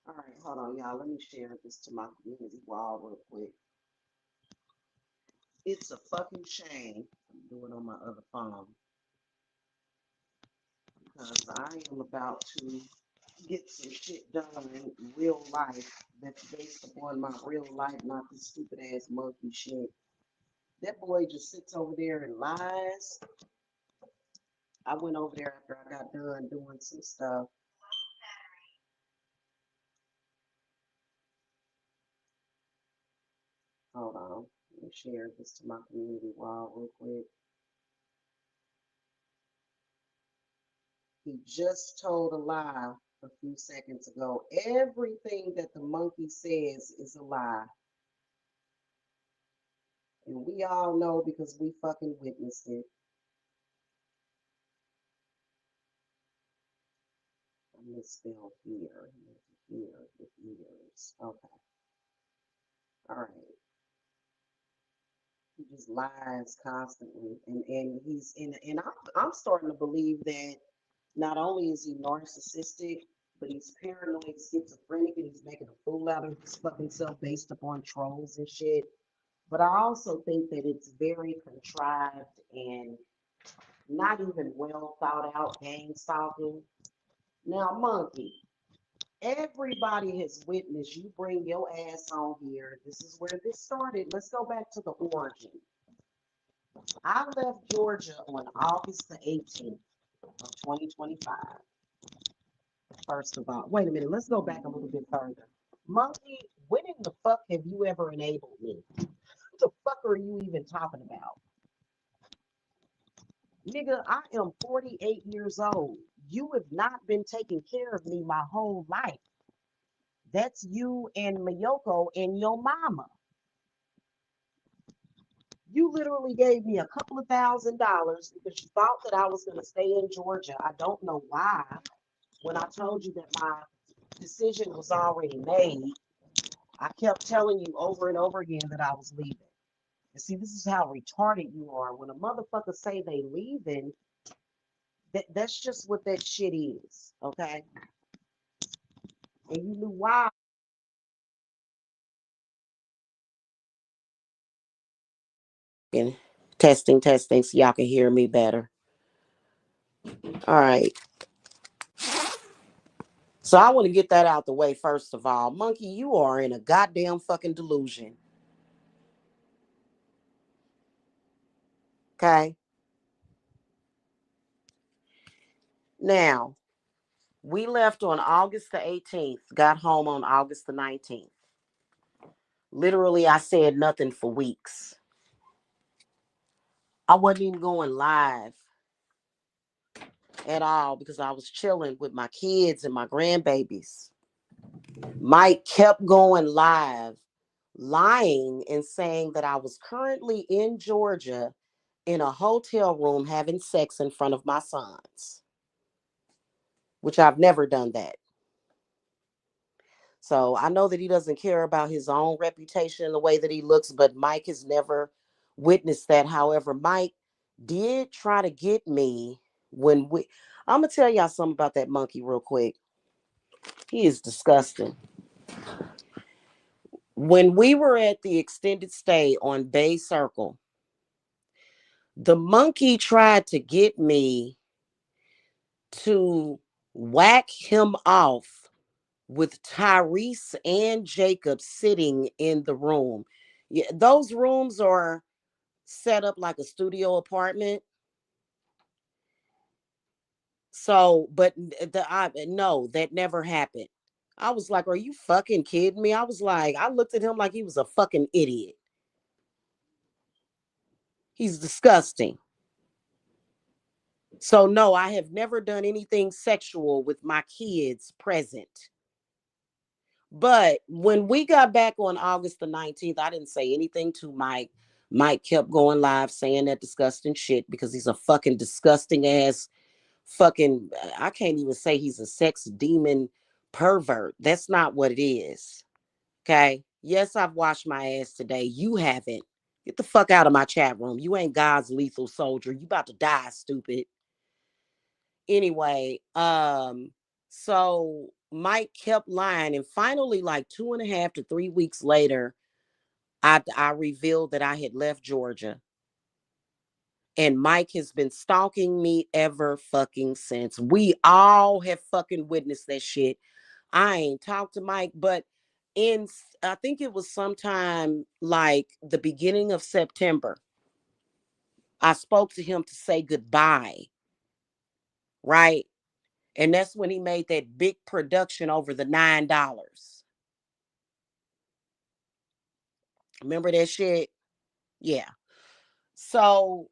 All right, hold on, y'all. Let me share this to my community wall real quick. It's a fucking shame. I'm doing it on my other phone because I am about to get some shit done in real life that's based upon my real life, not this stupid ass monkey shit. That boy just sits over there and lies. I went over there after I got done doing some stuff. Hold on. Let me share this to my community wall real quick. He just told a lie a few seconds ago. Everything that the monkey says is a lie. And we all know because we fucking witnessed it. I misspelled here. Here with ears. Okay. All right. He just lies constantly. And I'm starting to believe that not only is he narcissistic, but he's paranoid, schizophrenic, and he's making a fool out of his fucking self based upon trolls and shit. But I also think that it's very contrived and not even well thought out gang stalking. Now, Monkey, everybody has witnessed you bring your ass on here. This is where this started. Let's go back to the origin. I left Georgia on August the 18th of 2025. First of all, wait a minute. Let's go back a little bit further. Monkey, when in the fuck have you ever enabled me? What the fuck are you even talking about? Nigga, I am 48 years old. You have not been taking care of me my whole life. That's you and Mayoko and your mama. You literally gave me a couple of $1,000s because you thought that I was going to stay in Georgia. I don't know why. When I told you that my decision was already made, I kept telling you over and over again that I was leaving. And see, this is how retarded you are. When a motherfucker say they leaving, that's just what that shit is, okay? And you knew why. Testing, testing, so y'all can hear me better. All right. So I want to get that out the way first of all. Monkey, you are in a goddamn fucking delusion. Okay. Now, we left on August the 18th, got home on August the 19th. Literally, I said nothing for weeks. I wasn't even going live at all because I was chilling with my kids and my grandbabies. Mike kept going live, lying and saying that I was currently in Georgia in a hotel room having sex in front of my sons, which I've never done that. So I know that he doesn't care about his own reputation and the way that he looks, but Mike has never witnessed that. However, Mike did try to get me when we. I'm gonna tell y'all something about that monkey real quick. He is disgusting. When we were at the extended stay on Bay Circle, the monkey tried to get me to whack him off with Tyrese and Jacob sitting in the room. Yeah, those rooms are set up like a studio apartment. So, but no, that never happened. I was like, "Are you fucking kidding me?" I was like, I looked at him like he was a fucking idiot. He's disgusting. So no, I have never done anything sexual with my kids present. But when we got back on August the 19th, I didn't say anything to Mike. Mike kept going live saying that disgusting shit because he's a fucking disgusting ass fucking, I can't even say he's a sex demon pervert. That's not what it is. Okay. Yes, I've washed my ass today. You haven't. Get the fuck out of my chat room. You ain't God's lethal soldier. You about to die, stupid. Anyway, so Mike kept lying. And finally, like 2.5 to 3 weeks later, I revealed that I had left Georgia. And Mike has been stalking me ever fucking since. We all have fucking witnessed that shit. I ain't talked to Mike, but I think it was sometime like the beginning of September, I spoke to him to say goodbye, right? And that's when he made that big production over the $9. Remember that shit? Yeah. So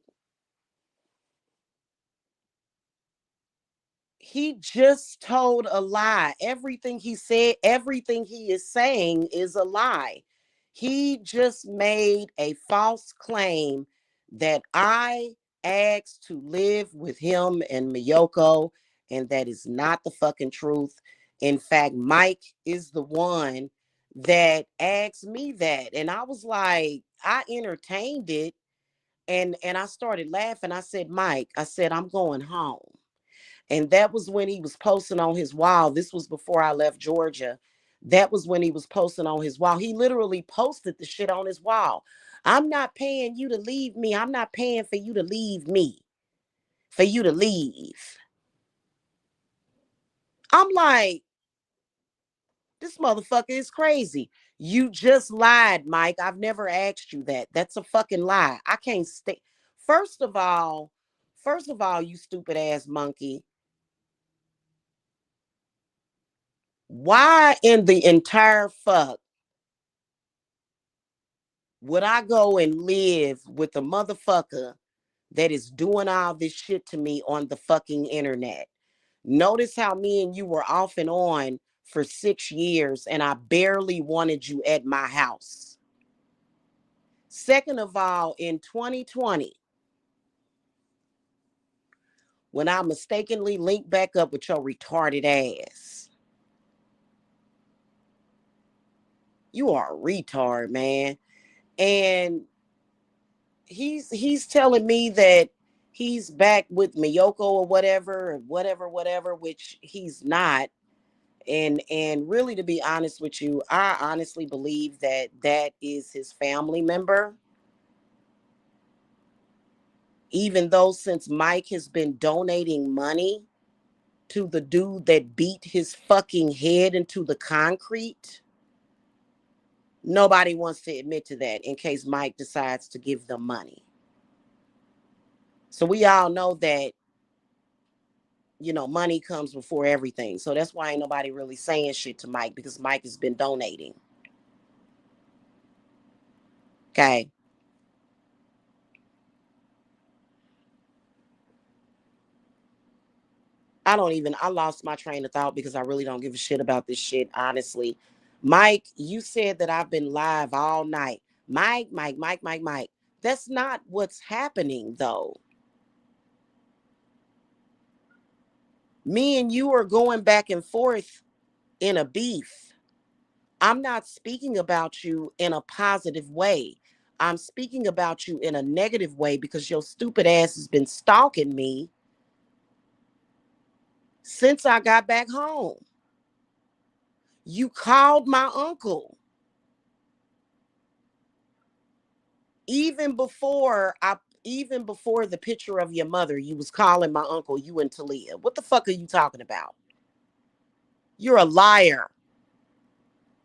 he just told a lie. Everything he said, everything he is saying is a lie. He just made a false claim that I asked to live with him and Miyoko, and that is not the fucking truth. In fact, Mike is the one that asked me that. And I was like, I entertained it, and I started laughing. I said, Mike, I said, I'm going home. And that was when he was posting on his wall. This was before I left Georgia. That was when he was posting on his wall. He literally posted the shit on his wall. I'm not paying you to leave me. I'm not paying for you to leave me, for you to leave. I'm like, this motherfucker is crazy. You just lied, Mike. I've never asked you that. That's a fucking lie. I can't stay. First of all, first of all, you stupid ass monkey. Why in the entire fuck would I go and live with a motherfucker that is doing all this shit to me on the fucking internet? Notice how me and you were off and on for 6 years and I barely wanted you at my house. Second of all, in 2020, when I mistakenly linked back up with your retarded ass, you are a retard, man. And he's telling me that he's back with Miyoko or whatever, which he's not. And really, to be honest with you, I honestly believe that that is his family member. Even though since Mike has been donating money to the dude that beat his fucking head into the concrete, nobody wants to admit to that in case Mike decides to give them money. So we all know that, money comes before everything. So that's why ain't nobody really saying shit to Mike, because Mike has been donating. Okay. I lost my train of thought because I really don't give a shit about this shit, honestly. Mike, you said that I've been live all night. Mike. That's not what's happening, though. Me and you are going back and forth in a beef. I'm not speaking about you in a positive way. I'm speaking about you in a negative way because your stupid ass has been stalking me since I got back home. You called my uncle even before I even before the picture of your mother. You was calling my uncle, you and Talia. What the fuck are you talking about? You're a liar.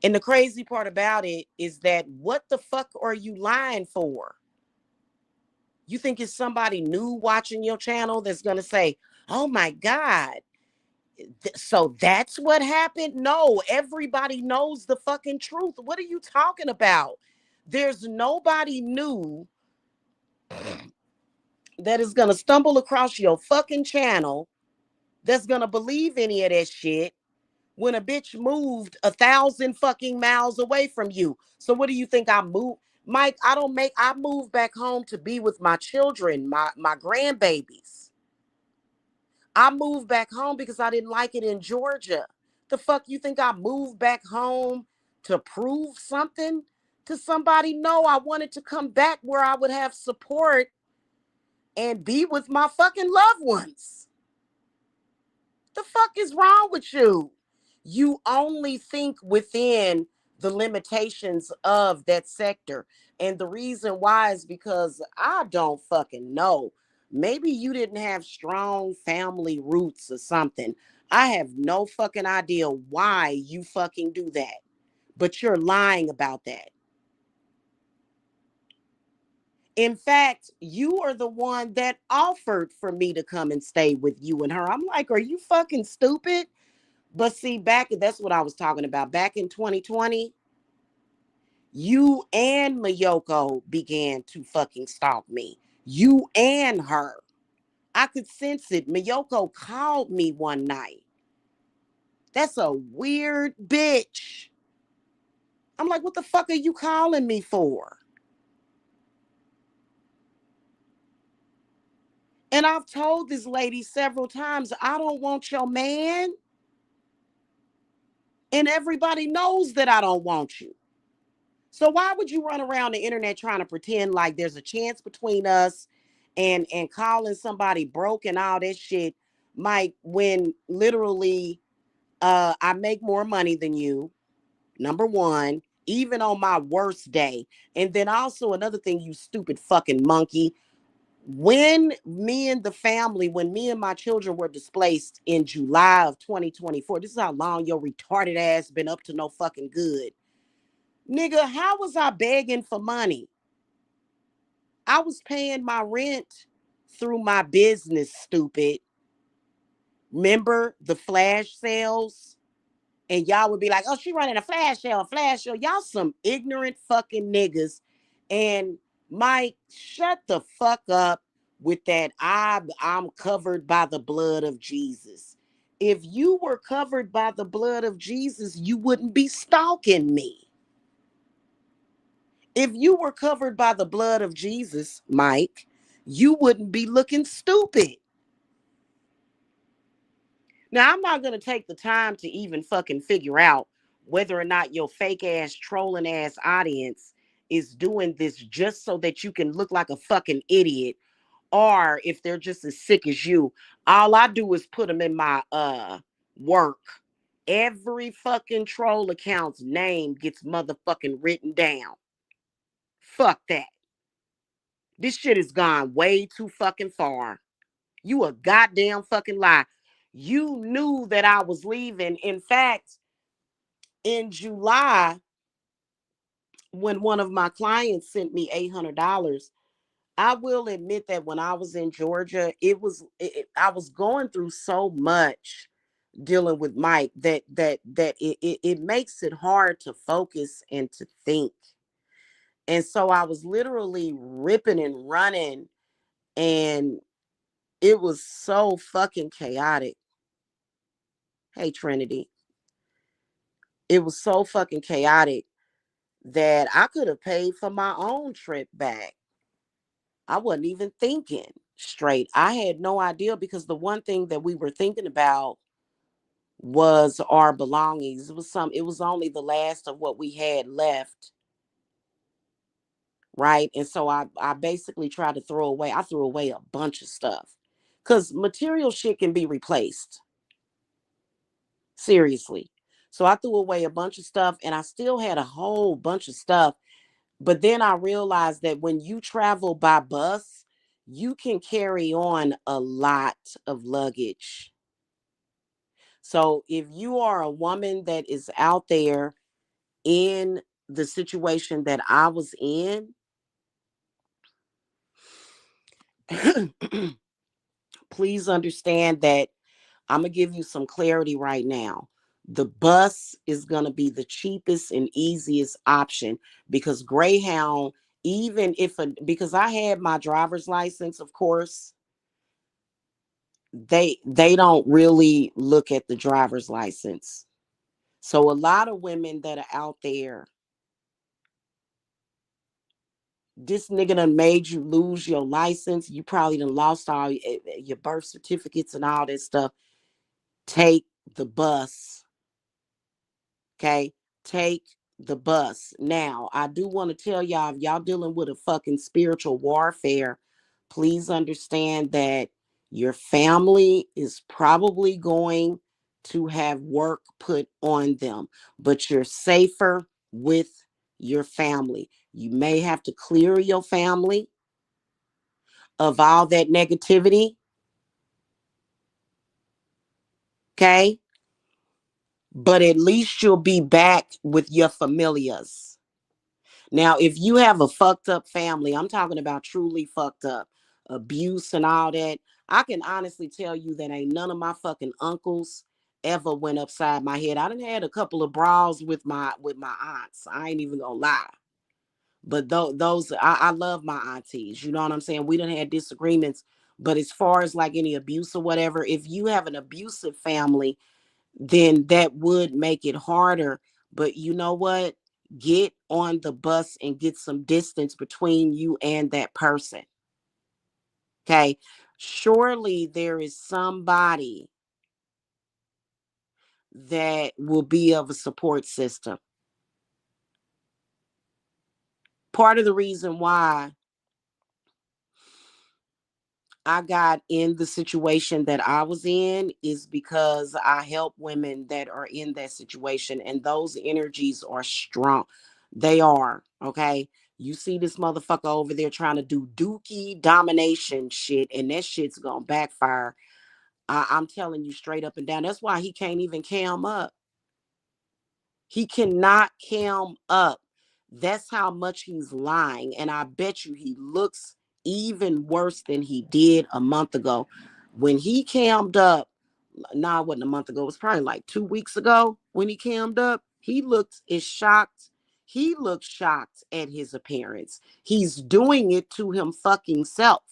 And the crazy part about it is that what the fuck are you lying for? You think it's somebody new watching your channel that's going to say, oh my God, so that's what happened? No, everybody knows the fucking truth. What are you talking about? There's nobody new that is going to stumble across your fucking channel that's going to believe any of that shit when a bitch moved 1,000 fucking miles away from you. So what do you think I moved? Mike, I moved back home to be with my children, my grandbabies. I moved back home because I didn't like it in Georgia. The fuck you think I moved back home to prove something to somebody? No, I wanted to come back where I would have support and be with my fucking loved ones. The fuck is wrong with you? You only think within the limitations of that sector. And the reason why is because I don't fucking know. Maybe you didn't have strong family roots or something. I have no fucking idea why you fucking do that. But you're lying about that. In fact, you are the one that offered for me to come and stay with you and her. I'm like, are you fucking stupid? But see, that's what I was talking about. Back in 2020, you and Mayoko began to fucking stalk me. You and her. I could sense it. Mayoko called me one night. That's a weird bitch. I'm like, what the fuck are you calling me for? And I've told this lady several times, I don't want your man. And everybody knows that I don't want you. So why would you run around the internet trying to pretend like there's a chance between us and calling somebody broke and all that shit, Mike, when literally I make more money than you, number one, even on my worst day. And then also another thing, you stupid fucking monkey. When me and my children were displaced in July of 2024, this is how long your retarded ass been up to no fucking good. Nigga, how was I begging for money? I was paying my rent through my business, stupid. Remember the flash sales? And y'all would be like, oh, she running a flash sale, a flash sale. Y'all some ignorant fucking niggas. And Mike, shut the fuck up with that. I'm covered by the blood of Jesus. If you were covered by the blood of Jesus, you wouldn't be stalking me. If you were covered by the blood of Jesus, Mike, you wouldn't be looking stupid. Now, I'm not going to take the time to even fucking figure out whether or not your fake ass, trolling ass audience is doing this just so that you can look like a fucking idiot, or if they're just as sick as you. All I do is put them in my work. Every fucking troll account's name gets motherfucking written down. Fuck that. This shit has gone way too fucking far. You a goddamn fucking lie. You knew that I was leaving. In fact, in July, when one of my clients sent me $800, I will admit that when I was in Georgia, I was going through so much dealing with Mike that it makes it hard to focus and to think. And so I was literally ripping and running, and it was so fucking chaotic. Hey, Trinity. It was so fucking chaotic that I could have paid for my own trip back. I wasn't even thinking straight. I had no idea, because the one thing that we were thinking about was our belongings. It was only the last of what we had left. Right. And so I basically tried to I threw away a bunch of stuff, because material shit can be replaced. Seriously. So I threw away a bunch of stuff, and I still had a whole bunch of stuff. But then I realized that when you travel by bus, you can carry on a lot of luggage. So if you are a woman that is out there in the situation that I was in, please understand that I'm going to give you some clarity right now. The bus is going to be the cheapest and easiest option, because Greyhound, because I had my driver's license, of course, they don't really look at the driver's license. So a lot of women that are out there, this nigga done made you lose your license. You probably done lost all your birth certificates and all that stuff. Take the bus. Okay? Take the bus. Now, I do want to tell y'all, if y'all dealing with a fucking spiritual warfare, please understand that your family is probably going to have work put on them, but you're safer with your family. You may have to clear your family of all that negativity, okay? But at least you'll be back with your familias. Now, if you have a fucked up family, I'm talking about truly fucked up, abuse and all that, I can honestly tell you that ain't none of my fucking uncles ever went upside my head. I done had a couple of brawls with my aunts. I ain't even gonna lie. But those I love my aunties. You know what I'm saying? We done had disagreements. But as far as like any abuse or whatever, if you have an abusive family, then that would make it harder. But you know what? Get on the bus and get some distance between you and that person. Okay. Surely there is somebody that will be of a support system. Part of the reason why I got in the situation that I was in is because I help women that are in that situation, and those energies are strong. They are, okay? You see this motherfucker over there trying to do dookie domination shit, and that shit's gonna backfire. I'm telling you straight up and down. That's why he can't even cam up. He cannot cam up. That's how much he's lying. And I bet you he looks even worse than he did a month ago. When he cammed up, nah, it wasn't a month ago, it was probably like 2 weeks ago when he cammed up, he looked as shocked. He looked shocked at his appearance. He's doing it to him fucking self.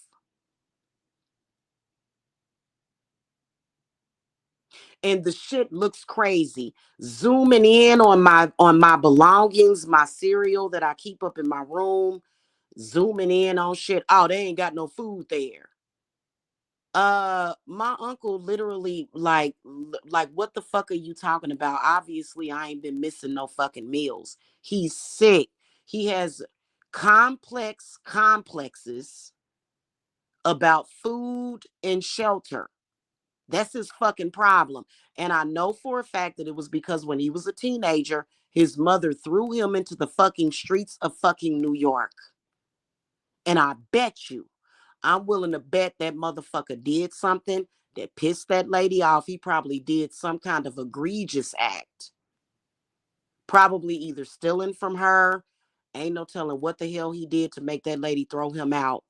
And the shit looks crazy. Zooming in on my belongings, my cereal that I keep up in my room, zooming in on shit. Oh, they ain't got no food there. My uncle literally like what the fuck are you talking about? Obviously, I ain't been missing no fucking meals. He's sick. He has complex complexes about food and shelter. That's his fucking problem. And I know for a fact that it was because when he was a teenager, his mother threw him into the fucking streets of fucking New York. And I bet you, I'm willing to bet that motherfucker did something that pissed that lady off. He probably did some kind of egregious act. Probably either stealing from her. Ain't no telling what the hell he did to make that lady throw him out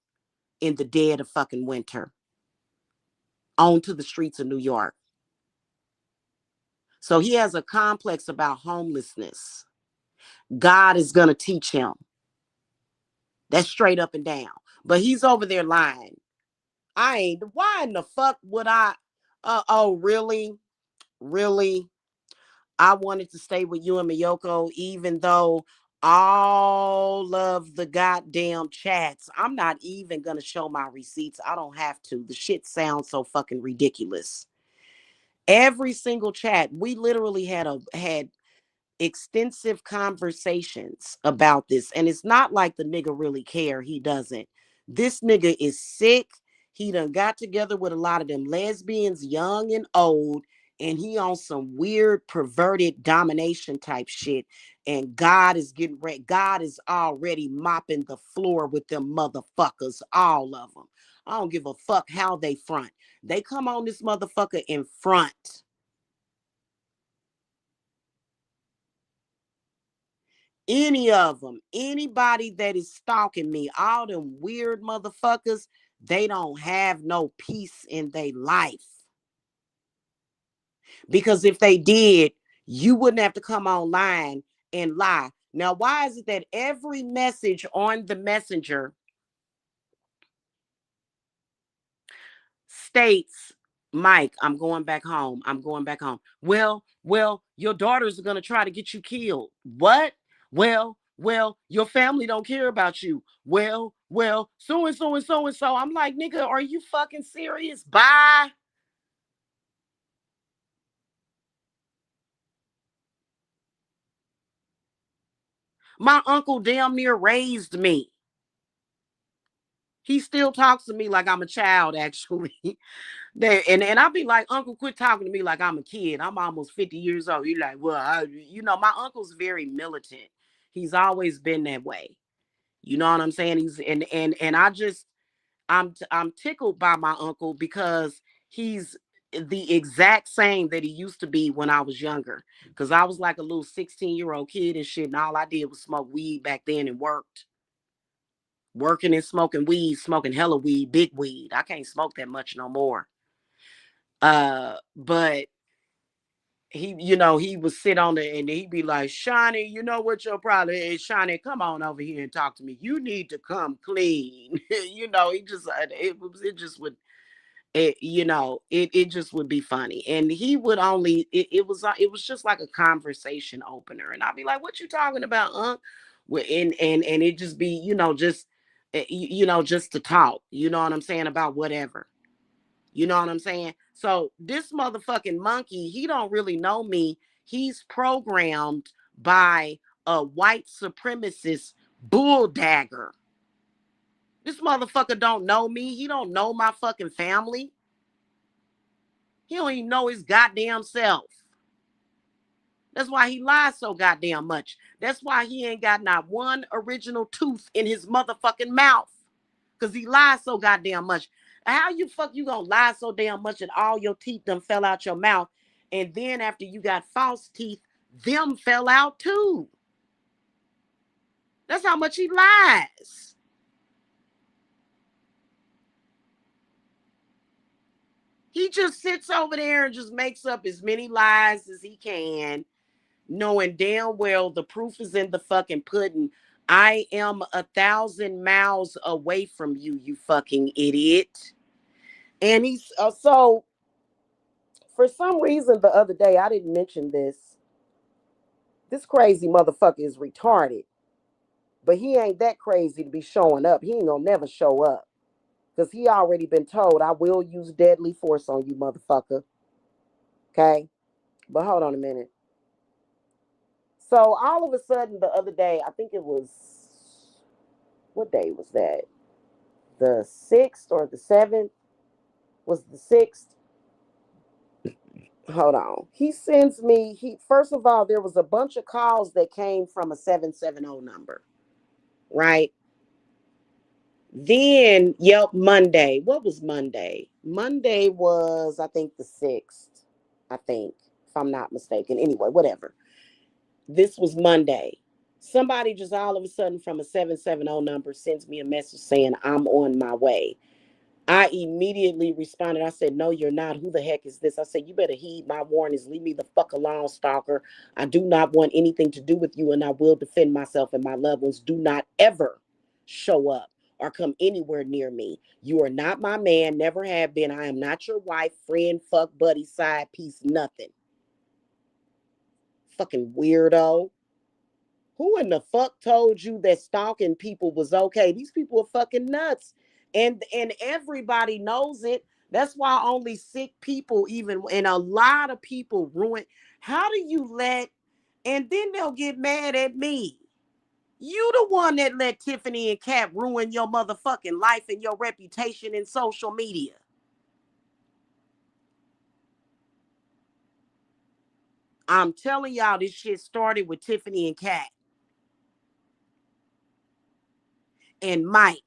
in the dead of fucking winter onto the streets of New York. So he has a complex about homelessness. God is going to teach him. That's straight up and down. But he's over there lying. I ain't. Why in the fuck would I? Oh, really? Really? I wanted to stay with you and Miyoko, even though all of the goddamn chats, I'm not even going to show my receipts. I don't have to. The shit sounds so fucking ridiculous. Every single chat, we literally had extensive conversations about this. And it's not like the nigga really care. He doesn't. This nigga is sick. He done got together with a lot of them lesbians, young and old, and he on some weird perverted domination type shit. And God is getting ready. God is already mopping the floor with them motherfuckers, all of them. I don't give a fuck how they front. They come on this motherfucker in front. Any of them, anybody that is stalking me, all them weird motherfuckers, they don't have no peace in their life. Because if they did, you wouldn't have to come online and lie. Now, why is it that every message on the messenger states, Mike, I'm going back home. I'm going back home. Well, your daughters are going to try to get you killed. What? Well, your family don't care about you. Well, so and so and so and so. I'm like, nigga, are you fucking serious? Bye. My uncle damn near raised me. He still talks to me like I'm a child, actually. And I'll be like, Uncle, quit talking to me like I'm a kid. I'm almost 50 years old. You're like, well, my uncle's very militant. He's always been that way. You know what I'm saying? And I'm tickled by my uncle because he's the exact same that he used to be when I was younger. Because I was like a little 16-year-old kid and shit, and all I did was smoke weed back then and working and smoking weed, smoking hella weed, big weed. I can't smoke that much no more. But he would sit on there and he'd be like, Shawnee, you know what your problem is? Shawnee, come on over here and talk to me. You need to come clean. He just it just would it just would be funny. And he would only it was just like a conversation opener. And I'd be like, what you talking about, and it just be, just just to talk, you know what I'm saying, about whatever. You know what I'm saying? So this motherfucking monkey, he don't really know me. He's programmed by a white supremacist bull dagger. This motherfucker don't know me. He don't know my fucking family. He don't even know his goddamn self. That's why he lies so goddamn much. That's why he ain't got not one original tooth in his motherfucking mouth. Because he lies so goddamn much. How you gonna lie so damn much that all your teeth done fell out your mouth, and then after you got false teeth, them fell out too? That's how much he lies. He just sits over there and just makes up as many lies as he can, knowing damn well the proof is in the fucking pudding. I am 1,000 miles away from you, you fucking idiot. And he's so for some reason the other day, I didn't mention this. This crazy motherfucker is retarded. But he ain't that crazy to be showing up. He ain't gonna never show up. Because he already been told, I will use deadly force on you, motherfucker. Okay? But hold on a minute. So all of a sudden the other day, I think it was, what day was that? The 6th or the 7th? Was the 6th? Hold on. He sends me, first of all, there was a bunch of calls that came from a 770 number, right? Then, Monday. What was Monday? Monday was, I think, the 6th. I think, if I'm not mistaken. Anyway, whatever. This was Monday. Somebody just all of a sudden from a 770 number sends me a message saying, I'm on my way. I immediately responded. I said, no, you're not. Who the heck is this? I said, you better heed my warnings. Leave me the fuck alone, stalker. I do not want anything to do with you, and I will defend myself and my loved ones. Do not ever show up or come anywhere near me. You are not my man, never have been. I am not your wife, friend, fuck, buddy, side piece, nothing. Fucking weirdo. Who in the fuck told you that stalking people was okay? These people are fucking nuts. And everybody knows it. That's why only sick people even, and a lot of people ruin. How do you let, and then they'll get mad at me. You the one that let Tiffany and Kat ruin your motherfucking life and your reputation in social media. I'm telling y'all, this shit started with Tiffany and Kat. And Mike,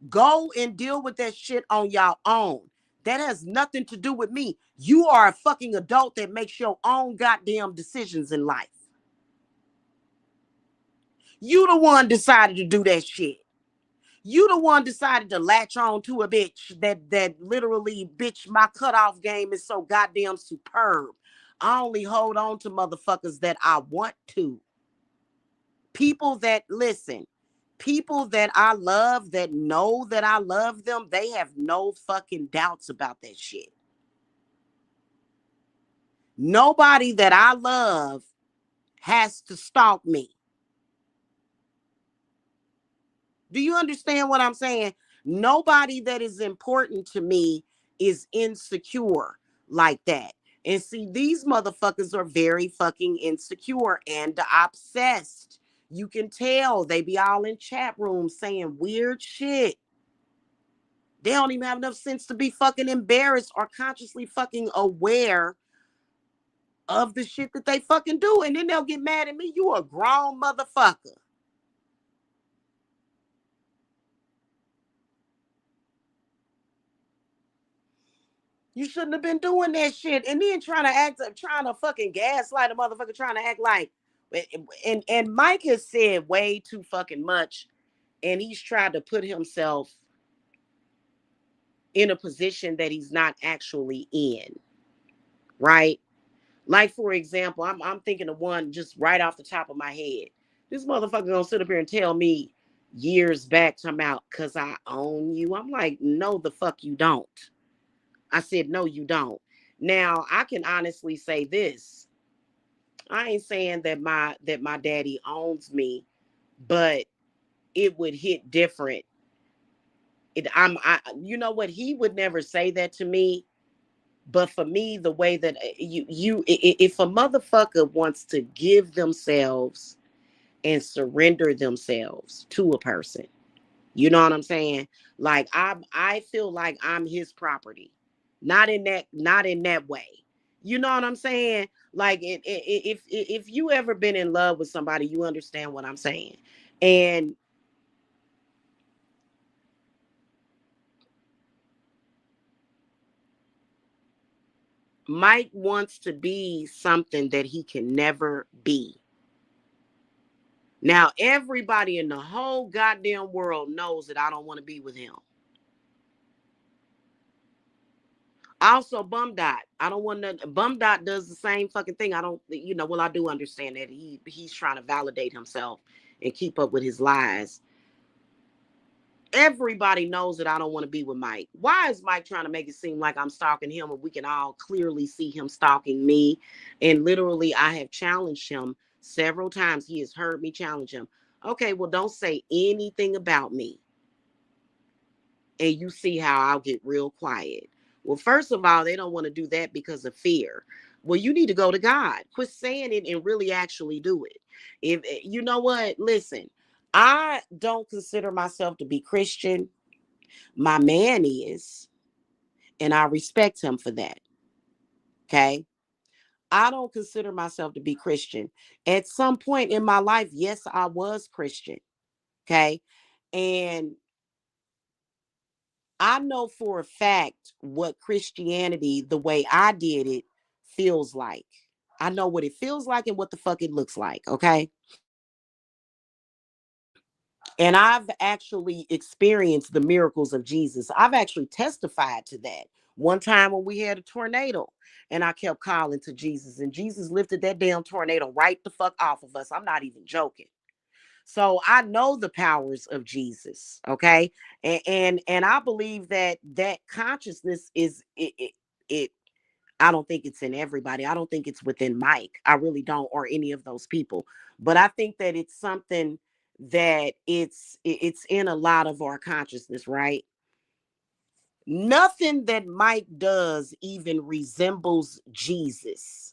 go and deal with that shit on your own. That has nothing to do with me. You are a fucking adult that makes your own goddamn decisions in life. You the one decided to do that shit. You the one decided to latch on to a bitch that literally, bitch, my cutoff game is so goddamn superb. I only hold on to motherfuckers that I want to. People that listen. People that I love, that know that I love them, they have no fucking doubts about that shit. Nobody that I love has to stalk me. Do you understand what I'm saying? Nobody that is important to me is insecure like that. And see, these motherfuckers are very fucking insecure and obsessed. You can tell they be all in chat rooms saying weird shit. They don't even have enough sense to be fucking embarrassed or consciously fucking aware of the shit that they fucking do. And then they'll get mad at me. You a grown motherfucker. You shouldn't have been doing that shit. And then trying to fucking gaslight a motherfucker, trying to act like, and Mike has said way too fucking much. And he's tried to put himself in a position that he's not actually in. Right? Like, for example, I'm thinking of one just right off the top of my head. This motherfucker gonna sit up here and tell me years back, talking about, cause I own you. I'm like, no, the fuck you don't. I said, no, you don't. Now, I can honestly say this. I ain't saying that my daddy owns me, but it would hit different. You know what? He would never say that to me. But for me, the way that if a motherfucker wants to give themselves and surrender themselves to a person, you know what I'm saying? Like I feel like I'm his property, not in that way. You know what I'm saying? Like if you ever been in love with somebody, you understand what I'm saying. And Mike wants to be something that he can never be. Now, everybody in the whole goddamn world knows that I don't want to be with him. Also, Bum Dot. I don't want to. Bum Dot does the same fucking thing. I don't, well, I do understand that he's trying to validate himself and keep up with his lies. Everybody knows that I don't want to be with Mike. Why is Mike trying to make it seem like I'm stalking him when we can all clearly see him stalking me? And literally, I have challenged him several times. He has heard me challenge him. Okay, well, don't say anything about me. And you see how I'll get real quiet. Well, first of all, they don't want to do that because of fear. Well, you need to go to God. Quit saying it and really actually do it. If you know what, listen, I don't consider myself to be Christian. My man is, and I respect him for that. Okay. I don't consider myself to be Christian. At some point in my life, yes, I was Christian. Okay. And I know for a fact what Christianity, the way I did it, feels like. I know what it feels like and what the fuck it looks like. Okay. And I've actually experienced the miracles of Jesus. I've actually testified to that. One time when we had a tornado and I kept calling to Jesus, and Jesus lifted that damn tornado right the fuck off of us. I'm not even joking. So I know the powers of Jesus, okay? And I believe that that consciousness is it I don't think it's in everybody. I don't think it's within Mike. I really don't, or any of those people. But I think that it's something that it's in a lot of our consciousness, right? Nothing that Mike does even resembles Jesus.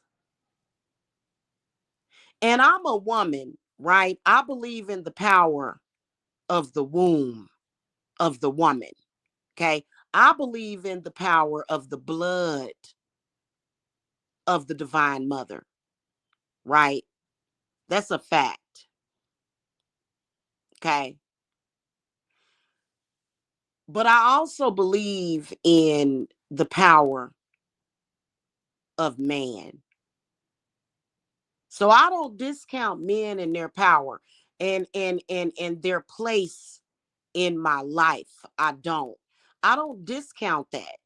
And I'm a woman, right? I believe in the power of the womb of the woman. Okay. I believe in the power of the blood of the divine mother, right? That's a fact. Okay. But I also believe in the power of man. So I don't discount men and their power and their place in my life. I don't. I don't discount that.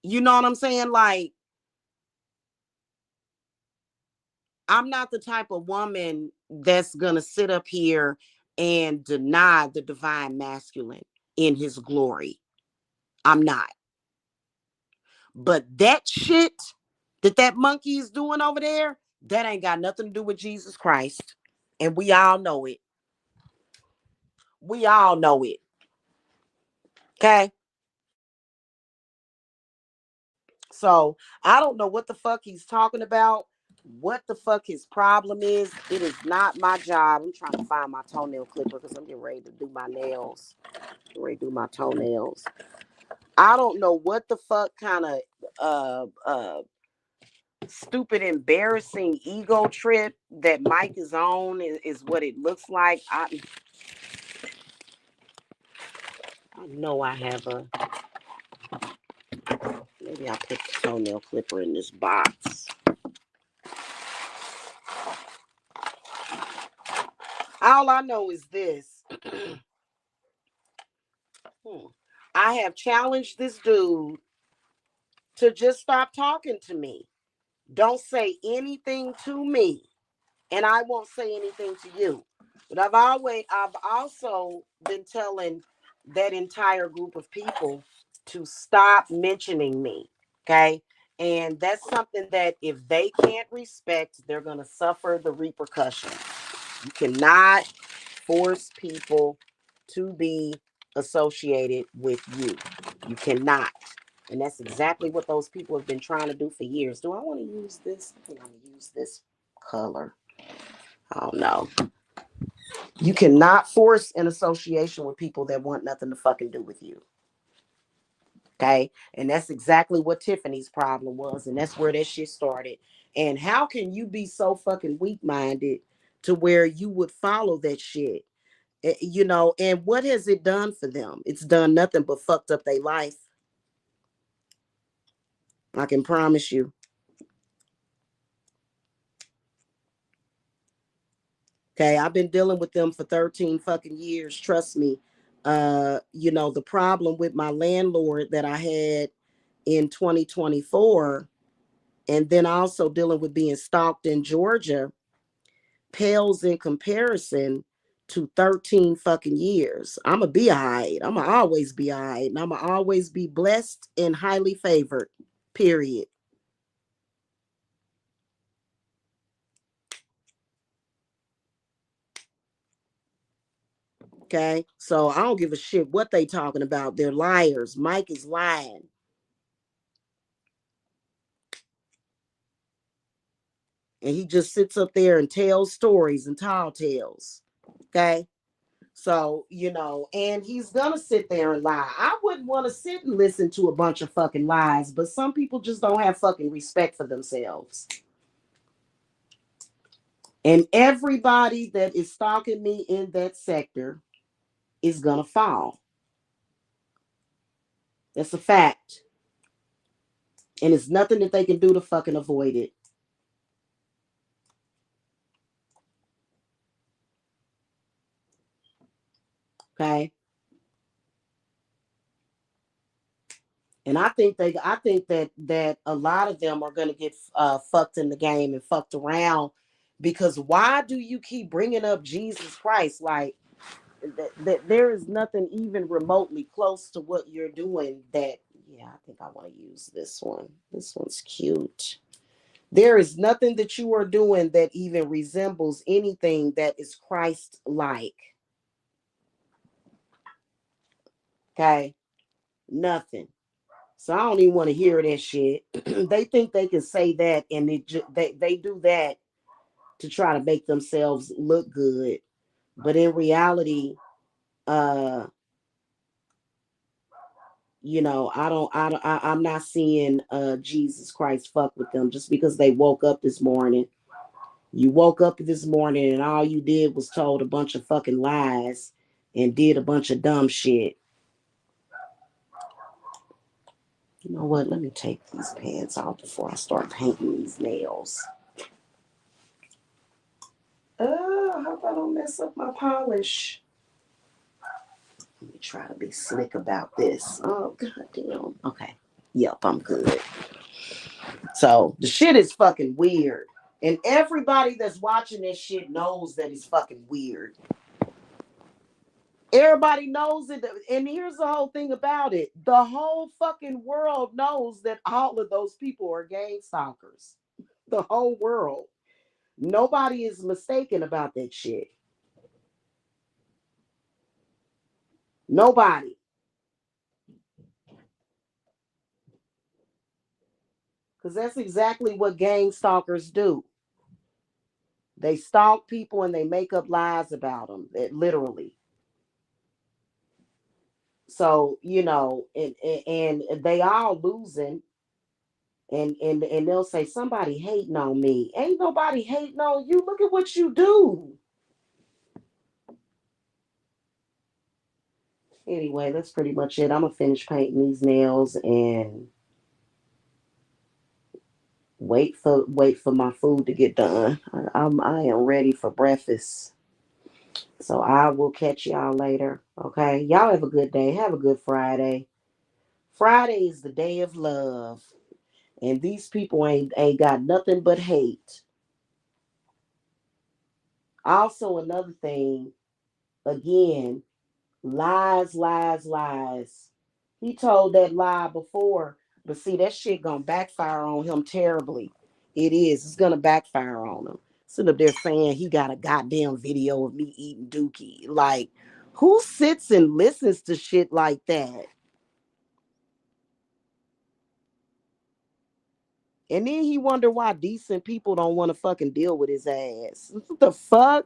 You know what I'm saying? Like, I'm not the type of woman that's going to sit up here and deny the divine masculine in his glory. I'm not. But that shit that monkey is doing over there, that ain't got nothing to do with Jesus Christ. And we all know it. We all know it. Okay? So I don't know what the fuck he's talking about. what the fuck his problem is. It is not my job. I'm trying to find my toenail clipper because I'm getting ready to do my nails. Getting ready to do my toenails. I don't know what the fuck kind of stupid, embarrassing ego trip that Mike is on is what it looks like. I know I have a. Maybe I'll put the toenail clipper in this box. All I know is this. I have challenged this dude to just stop talking to me. Don't say anything to me, and I won't say anything to you. But I've also been telling that entire group of people to stop mentioning me. Okay. And that's something that if they can't respect, they're going to suffer the repercussions. You cannot force people to be associated with you. You cannot. And that's exactly what those people have been trying to do for years. Do I want to use this? I think I'm going to use this color. Oh no. You cannot force an association with people that want nothing to fucking do with you. Okay. And that's exactly what Tiffany's problem was. And that's where that shit started. And how can you be so fucking weak minded to where you would follow that shit? You know, and what has it done for them? It's done nothing but fucked up their life. I can promise you. Okay, I've been dealing with them for 13 fucking years. Trust me. You know, the problem with my landlord that I had in 2024, and then also dealing with being stalked in Georgia, pales in comparison to 13 fucking years. I'ma be all right. I'ma always be all right. And I'ma always be blessed and highly favored. Period. Okay. So I don't give a shit what they talking about. They're liars. Mike is lying. And he just sits up there and tells stories and tall tales. Okay. So, you know, and he's gonna sit there and lie. I wouldn't want to sit and listen to a bunch of fucking lies, but some people just don't have fucking respect for themselves. And everybody that is stalking me in that sector is gonna fall. That's a fact. And it's nothing that they can do to fucking avoid it. Okay. And I think that a lot of them are going to get fucked in the game and fucked around because why do you keep bringing up Jesus Christ? Like that there is nothing even remotely close to what you're doing that, yeah, I think I want to use this one. This one's cute. There is nothing that you are doing that even resembles anything that is Christ like. Okay. Nothing. So I don't even want to hear that shit. They think they can say that, and they do that to try to make themselves look good. But in reality, uh, you know, I'm not seeing Jesus Christ fuck with them just because they woke up this morning. You woke up this morning and all you did was told a bunch of fucking lies and did a bunch of dumb shit. You know what? Let me take these pants off before I start painting these nails. I hope I don't mess up my polish. Let me try to be slick about this. Oh, goddamn. Okay. Yep, I'm good. So the shit is fucking weird. And everybody that's watching this shit knows that it's fucking weird. Everybody knows it. And here's the whole thing about it. The whole fucking world knows that all of those people are gang stalkers. The whole world. Nobody is mistaken about that shit. Nobody. Because that's exactly what gang stalkers do. They stalk people and they make up lies about them, literally. So, and they all losing, and they'll say somebody hating on me. Ain't nobody hating on you. Look at what you do. Anyway, that's pretty much it. I'm gonna finish painting these nails and wait for my food to get done. I am ready for breakfast. So I will catch y'all later. Okay. Y'all have a good day. Have a good Friday. Friday is the day of love. And these people ain't got nothing but hate. Also, another thing, again, lies, lies, lies. He told that lie before, but see, that shit gonna backfire on him terribly. It is. It's gonna backfire on him. Sitting up there saying he got a goddamn video of me eating dookie. Like, who sits and listens to shit like that? And then he wonder why decent people don't want to fucking deal with his ass. What the fuck?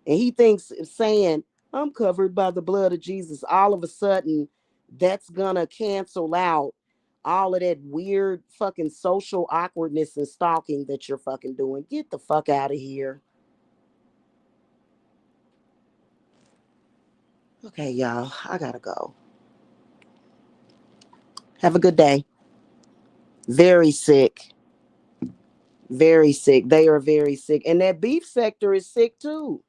And he thinks saying, I'm covered by the blood of Jesus, all of a sudden that's gonna cancel out all of that weird fucking social awkwardness and stalking that you're fucking doing. Get the fuck out of here. Okay, y'all, I gotta go. Have a good day. Very sick. Very sick. They are very sick. And that beef sector is sick too.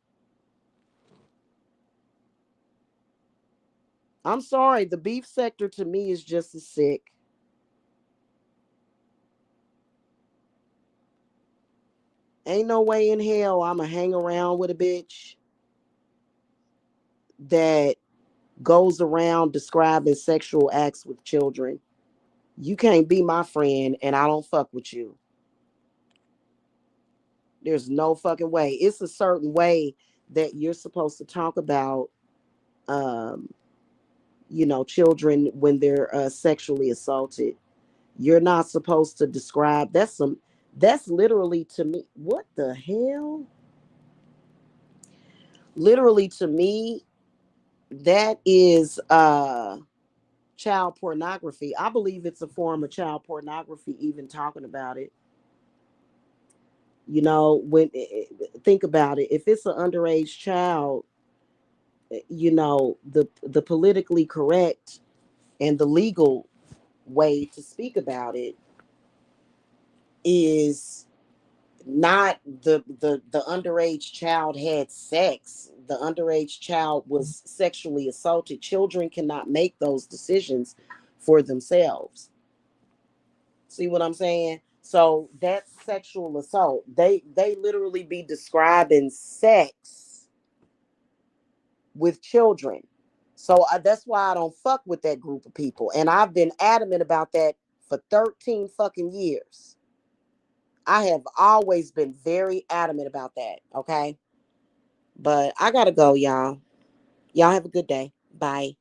I'm sorry. The beef sector to me is just as sick. Ain't no way in hell I'ma hang around with a bitch that goes around describing sexual acts with children. You can't be my friend and I don't fuck with you. There's no fucking way. It's a certain way that you're supposed to talk about um, children when they're sexually assaulted. You're not supposed to describe that's literally to me. What the hell? Literally to me, that is child pornography. I believe it's a form of child pornography, even talking about it. When think about it, if it's an underage child, the politically correct and the legal way to speak about it is not the underage child had sex. The underage child was sexually assaulted. Children cannot make those decisions for themselves. See what I'm saying? So that's sexual assault. They literally be describing sex with children. So that's why I don't fuck with that group of people. And I've been adamant about that for 13 fucking years. I have always been very adamant about that. Okay. But I gotta go, y'all. Y'all have a good day. Bye.